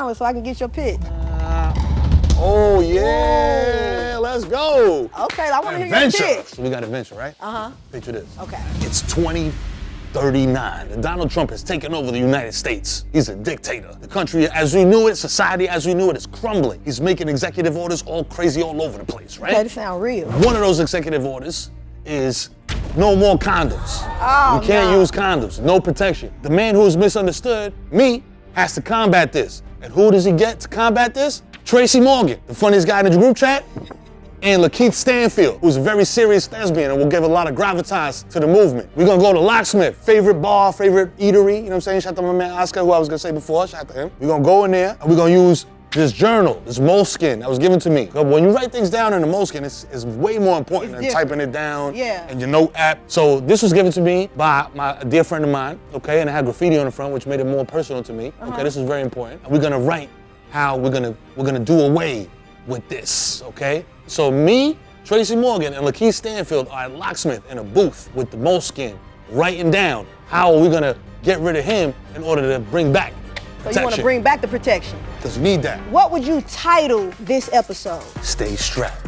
genre so I can get your pitch. Oh, yeah, let's go. Okay, I want to hear your pitch. So we got adventure, right? Uh-huh. Picture this. Okay. It's 2039, and Donald Trump has taken over the United States. He's a dictator. The country as we knew it, society as we knew it is crumbling. He's making executive orders all crazy all over the place, right? Okay, this sound real. One of those executive orders is no more condoms. Oh, you can't use condoms, no protection. The man who is misunderstood, me, has to combat this. And who does he get to combat this? Tracy Morgan, the funniest guy in the group chat, and Lakeith Stanfield, who's a very serious thespian and will give a lot of gravitas to the movement. We're gonna go to Locksmith, favorite bar, favorite eatery, you know what I'm saying? Shout out to my man Oscar, who I was gonna say before, shout out to him. We're gonna go in there and we're gonna use this journal, this moleskin that was given to me. When you write things down in the moleskin, it's way more important than typing it down in your note app. So this was given to me by a dear friend of mine, okay? And it had graffiti on the front, which made it more personal to me. Okay, this is very important. And we're gonna write how we're gonna do away with this, okay? So me, Tracy Morgan, and Lakeith Stanfield are at Locksmith in a booth with the moleskin, writing down how are we gonna get rid of him in order to bring back protection. So you wanna bring back the protection? Because we need that. What would you title this episode? Stay strapped.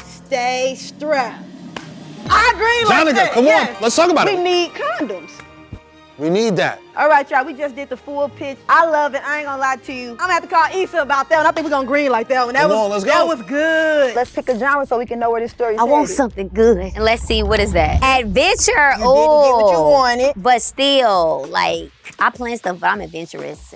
Stay strapped. I agree like that. Come on, let's talk about it. We need condoms. We need that. All right, y'all, we just did the full pitch. I love it, I ain't gonna lie to you. I'm gonna have to call Issa about that one. I think we're gonna green like that one. Come on, let's go. That was good. Let's pick a genre so we can know where this story's I want headed. something good. And let's see, what is that? Adventure. You didn't get what you wanted. But still, like, I plan stuff, but I'm adventurous.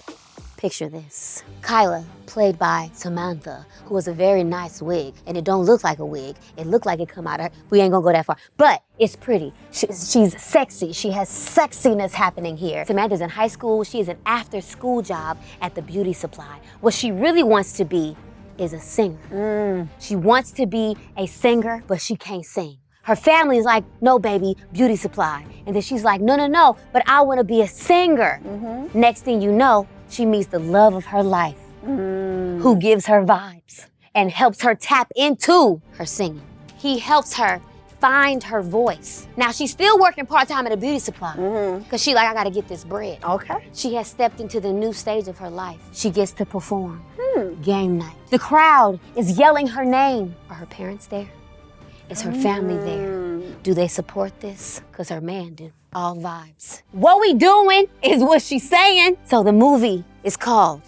Picture this. Kyla, played by Samantha, who was a very nice wig, and it don't look like a wig. It looked like it come out of her. We ain't gonna go that far, but it's pretty. She's sexy. She has sexiness happening here. Samantha's in high school. She has an after-school job at the beauty supply. What she really wants to be is a singer. She wants to be a singer, but she can't sing. Her family's like, no, baby, beauty supply. And then she's like, no, but I wanna be a singer. Next thing you know, she meets the love of her life, who gives her vibes and helps her tap into her singing. He helps her find her voice. Now, she's still working part-time at a beauty supply, because she like, I gotta get this bread. Okay. She has stepped into the new stage of her life. She gets to perform. Game night. The crowd is yelling her name. Are her parents there? Is her family there? Do they support this? Because her man do. All vibes. What we doing is what she's saying. So the movie is called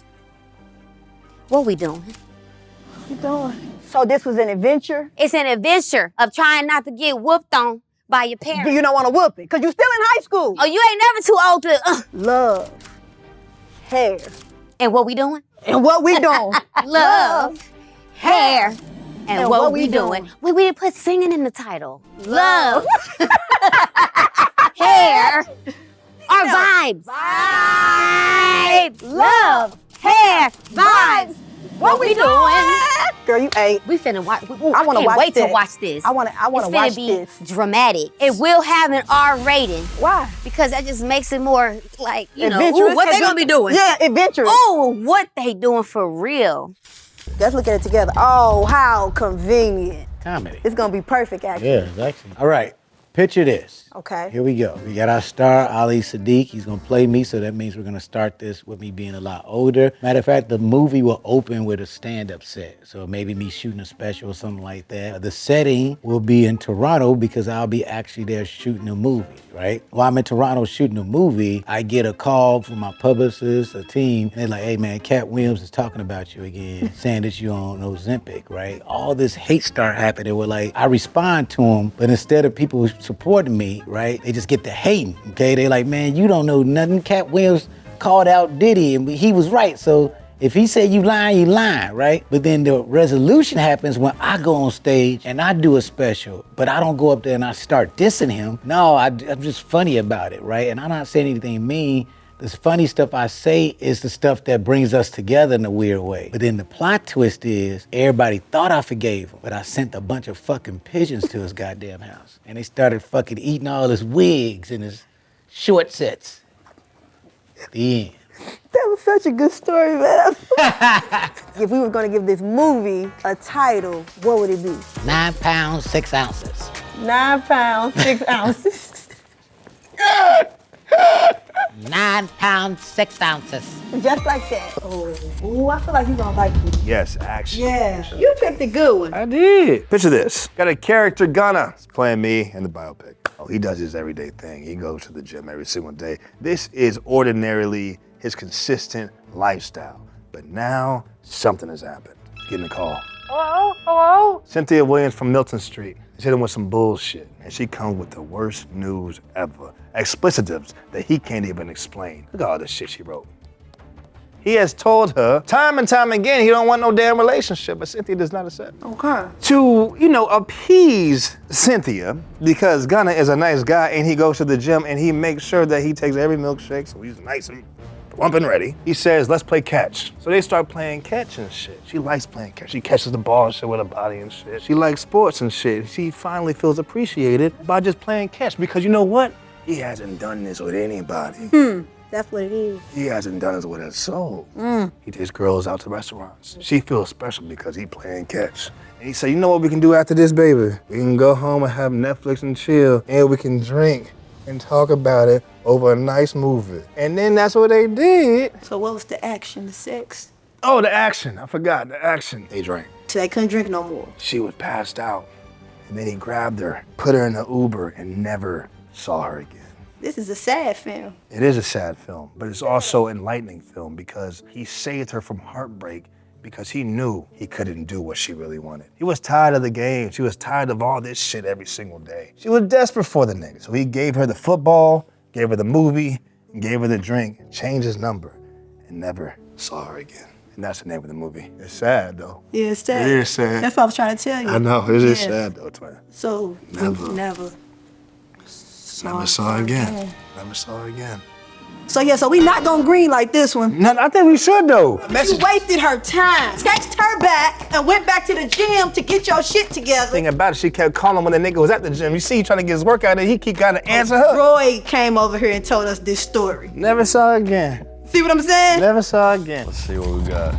What We Doing. What you doing? So this was an adventure? It's an adventure of trying not to get whooped on by your parents. You don't want to whoop it, because you're still in high school. Oh, you ain't never too old to... Love, hair. And what we doing? And what we doing? Love, hair, and what we doing. We didn't put singing in the title. Love, hair, our vibes. Vibes. Love, hair, vibes. What we doing? Girl, you ain't. We finna watch. I want to watch wait this. to watch this. I want to watch It's finna be this. dramatic. It will have an R rating. Why? Because that just makes it more like, you know, Adventurous. ooh, what they gonna be doing? Yeah, adventurous. Ooh, what they doing for real? Let's look at it together. Oh, how convenient. Comedy. It's gonna be perfect, actually. Yeah, it's actually. All right, picture this. Okay. Here we go. We got our star, Ali Sadiq. He's gonna play me, so that means we're gonna start this with me being a lot older. Matter of fact, the movie will open with a stand-up set. So maybe me shooting a special or something like that. The setting will be in Toronto because I'll be actually there shooting a movie, right? While I'm in Toronto shooting a movie, I get a call from my publicist, a team, and they're like, hey man, Cat Williams is talking about you again, saying that you on Ozempic, right? All this hate start happening where like, I respond to them, but instead of people supporting me, right? They just get to hating, okay? They like, man, you don't know nothing. Cat Williams called out Diddy and he was right. So if he said you lying, right? But then the resolution happens when I go on stage and I do a special, but I don't go up there and I start dissing him. No, I'm just funny about it, right? And I'm not saying anything mean. This funny stuff I say is the stuff that brings us together in a weird way. But then the plot twist is everybody thought I forgave him, but I sent a bunch of fucking pigeons to his goddamn house. And they started fucking eating all his wigs and his short sets. The end. That was such a good story, man. If we were gonna give this movie a title, what would it be? 9 pounds, 6 ounces. 9 pounds, 6 ounces. 9 1 pound, 6 ounces. Just like that. Oh, ooh, I feel like you're gonna like this. Yes, action. Yeah, you picked a good one. I did. Picture this. Got a character, Gunna. He's playing me in the biopic. Oh, he does his everyday thing. He goes to the gym every single day. This is ordinarily his consistent lifestyle. But now, something has happened. Getting a call. Hello? Cynthia Williams from Milton Street. She's hit him with some bullshit, and she comes with the worst news ever. Explicitives that he can't even explain. Look at all this shit she wrote. He has told her time and time again he don't want no damn relationship, but Cynthia does not accept. Okay. To, appease Cynthia, because Gunna is a nice guy and he goes to the gym and he makes sure that he takes every milkshake so he's nice and plump and ready. He says, let's play catch. So they start playing catch and shit. She likes playing catch. She catches the ball and shit with her body and shit. She likes sports and shit. She finally feels appreciated by just playing catch because you know what? He hasn't done this with anybody. That's what it is. He hasn't done this with his soul. He takes girls out to restaurants. She feels special because he playing catch. And he said, you know what we can do after this, baby? We can go home and have Netflix and chill, and we can drink and talk about it over a nice movie. And then that's what they did. So what was the action, the sex? Oh, the action. I forgot, the action. They drank. So they couldn't drink no more. She was passed out. And then he grabbed her, put her in the Uber, and never saw her again. This is a sad film. It is a sad film, but it's also an enlightening film because he saved her from heartbreak because he knew he couldn't do what she really wanted. He was tired of the game. She was tired of all this shit every single day. She was desperate for the nigga. So he gave her the football, gave her the movie, and gave her the drink, changed his number, and never saw her again. And that's the name of the movie. It's sad though. Yeah, it's sad. It is sad. That's what I was trying to tell you. I know, it is sad though, twin. So, never saw her again. Never saw her again. So we not gonna green like this one. No, I think we should though. You wasted her time. Text her back and went back to the gym to get your shit together. Thing about it, she kept calling when the nigga was at the gym. You see, he trying to get his workout and he keep gotta answer her. Roy came over here and told us this story. Never saw her again. See what I'm saying? Never saw her again. Let's see what we got.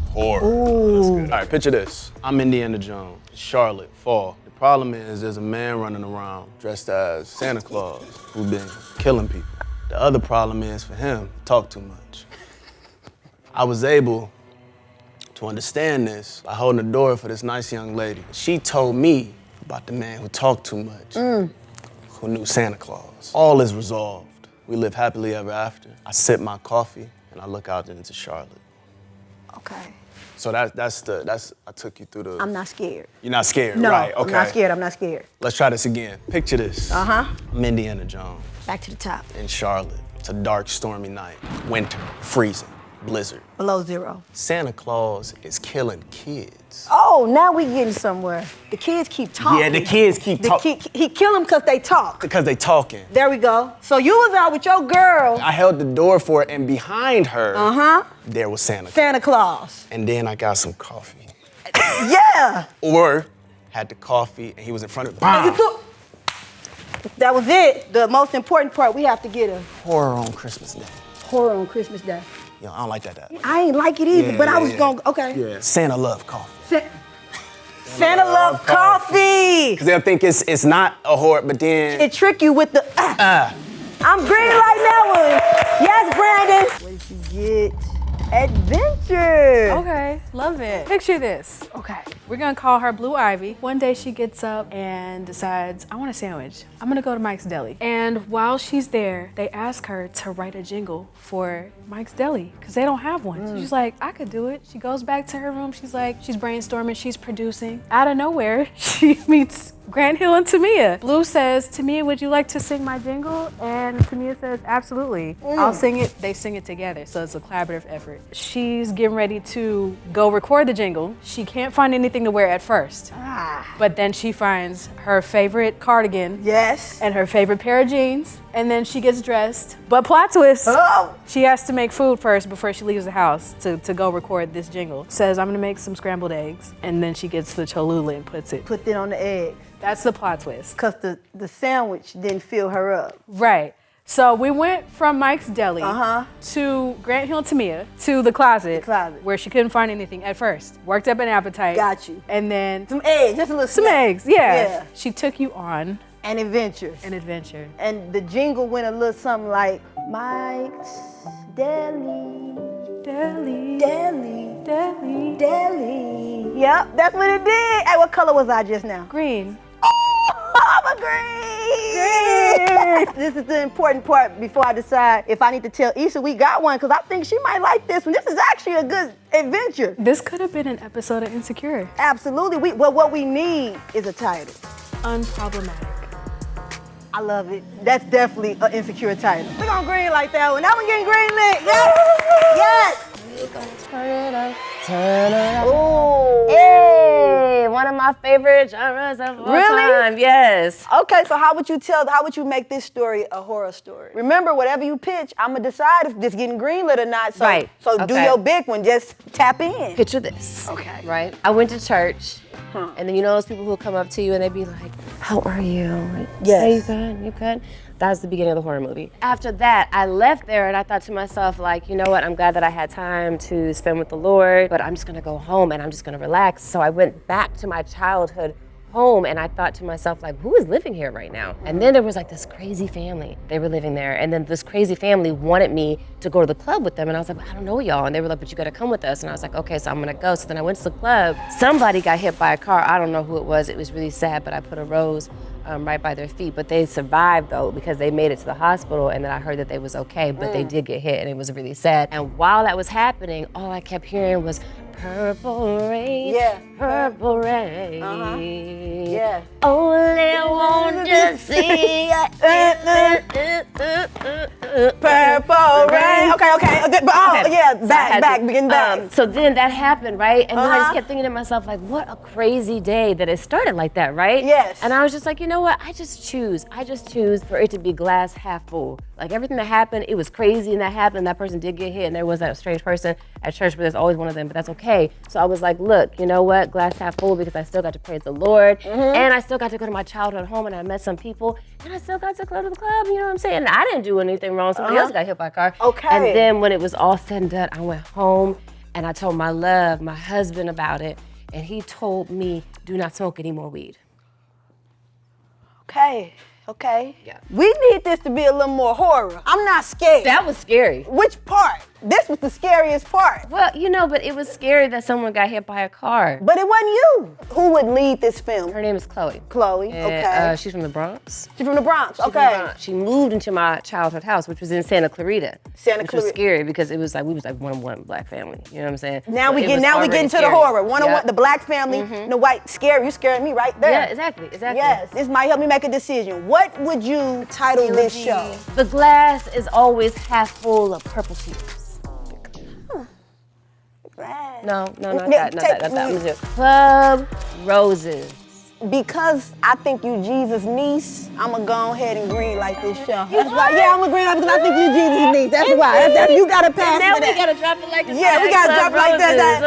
Horror. All right, picture this. I'm Indiana Jones, Charlotte, fall. The problem is there's a man running around dressed as Santa Claus who's been killing people. The other problem is for him, he talk too much. I was able to understand this by holding the door for this nice young lady. She told me about the man who talked too much, who knew Santa Claus. All is resolved. We live happily ever after. I sip my coffee and I look out into Charlotte. Okay. So that's I took you through the. I'm not scared. You're not scared, No, right? Okay. I'm not scared. Let's try this again. Picture this. Uh-huh. I'm Indiana Jones Back to the top. in Charlotte. It's a dark, stormy night. Winter, freezing, blizzard. Below zero. Santa Claus is killing kids. Oh, now we getting somewhere. The kids keep talking. Yeah, the kids keep talking. He kill them because they talk. Because they talking. There we go. So you was out with your girl. I held the door for it, and behind her, there was Santa Claus. Santa Claus. And then I got some coffee. Yeah. Or had the coffee, and he was in front of me. You took- That was it. The most important part, we have to get a Horror on Christmas Day. horror on Christmas Day. Yo, I don't like that. I ain't like it either, Yeah, but I was yeah. going, okay. Yeah. Santa love coffee. Santa love coffee. Because they'll think it's not a horror, but then. It trick you with the, I'm green like that one. Yes, Brandon. What did you get? Adventure. Okay, love it. Picture this. Okay, we're gonna call her Blue Ivy. One day she gets up and decides, I want a sandwich. I'm gonna go to Mike's Deli. And while she's there, they ask her to write a jingle for Mike's Deli, because they don't have one. So she's like, I could do it. She goes back to her room. She's brainstorming, she's producing. Out of nowhere, she meets Grant Hill and Tamia. Blue says, Tamia, would you like to sing my jingle? And Tamia says, absolutely. I'll sing it. They sing it together, so it's a collaborative effort. She's getting ready to go record the jingle. She can't find anything to wear at first. But then she finds her favorite cardigan. Yes. And her favorite pair of jeans. And then she gets dressed. But plot twist, she has to make food first before she leaves the house to go record this jingle. Says, I'm gonna make some scrambled eggs. And then she gets the Cholula and puts it on the egg. That's the plot twist. Because the sandwich didn't fill her up. Right. So we went from Mike's Deli to Grant Hill and Tamia to the closet, where she couldn't find anything at first. Worked up an appetite. Got you. And then some eggs, just a little some snack. eggs, yeah. She took you on An adventure. An adventure. And the jingle went a little something like, Mike's Deli. Deli. Deli. Deli. Deli. Yep, that's what it did. Hey, what color was I just now? Green. I'm a green. This is the important part before I decide if I need to tell Issa we got one, because I think she might like this one. This is actually a good adventure. This could have been an episode of Insecure. Absolutely. Well, what we need is a title. Unproblematic. I love it. That's definitely an Insecure title. We're gonna green like that one. That one getting green lit. Yes. Yes. Turn it up, turn it up. Ooh. Hey, one of my favorite genres of all time. Yes. Okay, so how would you make this story a horror story? Remember, whatever you pitch, I'm gonna decide if this getting greenlit or not. So, Right. So do Okay. your big one. Just tap in. Picture this. Okay. Right? I went to church, and then you know those people who come up to you and they be like, how are you? Yes. Hey, you good? You good? That was the beginning of the horror movie. After that, I left there and I thought to myself, like, you know what? I'm glad that I had time to spend with the Lord, but I'm just gonna go home and I'm just gonna relax. So I went back to my childhood home and I thought to myself, like, who is living here right now? And then there was like this crazy family. They were living there. And then this crazy family wanted me to go to the club with them. And I was like, I don't know y'all. And they were like, but you gotta come with us. And I was like, okay, so I'm gonna go. So then I went to the club. Somebody got hit by a car. I don't know who it was. It was really sad, but I put a rose right by their feet. But they survived though, because they made it to the hospital and then I heard that they was okay, but they did get hit and it was really sad. And while that was happening, all I kept hearing was purple rain, Yeah. purple rain. Yeah. Only want to see Purple rain. Okay. But yeah, begin back. So then that happened, right? And then I just kept thinking to myself, like, what a crazy day that it started like that, right? Yes. And I was just like, you know what? I just choose for it to be glass half full. Like everything that happened, it was crazy and that happened. That person did get hit and there was that strange person at church, but there's always one of them, but that's okay. So I was like, look, you know what? Glass half full because I still got to praise the Lord and I still got to go to my childhood home and I met some people and I still got to go to the club, you know what I'm saying? And I didn't do anything wrong. Somebody else got hit by a car. Okay. And then when it was all said and done, I went home and I told my husband about it and he told me, do not smoke any more weed. Okay. Yeah. We need this to be a little more horror. I'm not scared. That was scary. Which part? This was the scariest part. Well, you know, but it was scary that someone got hit by a car. But it wasn't you. Who would lead this film? Her name is Chloe. Chloe, And, okay. she's from the Bronx. She's from the Bronx, She's from okay. the Bronx. She moved into my childhood house, which was in Santa Clarita. Which was scary because it was like, we was like one black family. You know what I'm saying? Now So we it get was into already the scary. horror. One on Yep. one, the black family, the white, scary. You scared me right there. Yeah, exactly. Yes, this might help me make a decision. What would you title this show? The glass is always half full of purple sheets. No, not that. That's that. Club Roses. Because I think you Jesus' niece, I'ma go ahead and green like this show. That's why. Yeah, I'm gonna green like because I think you Jesus' niece. That's why. You gotta pass Now for that. we gotta drop it like this. Yeah, we gotta drop it like that.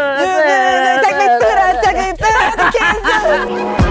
Take me through that. Take me through that.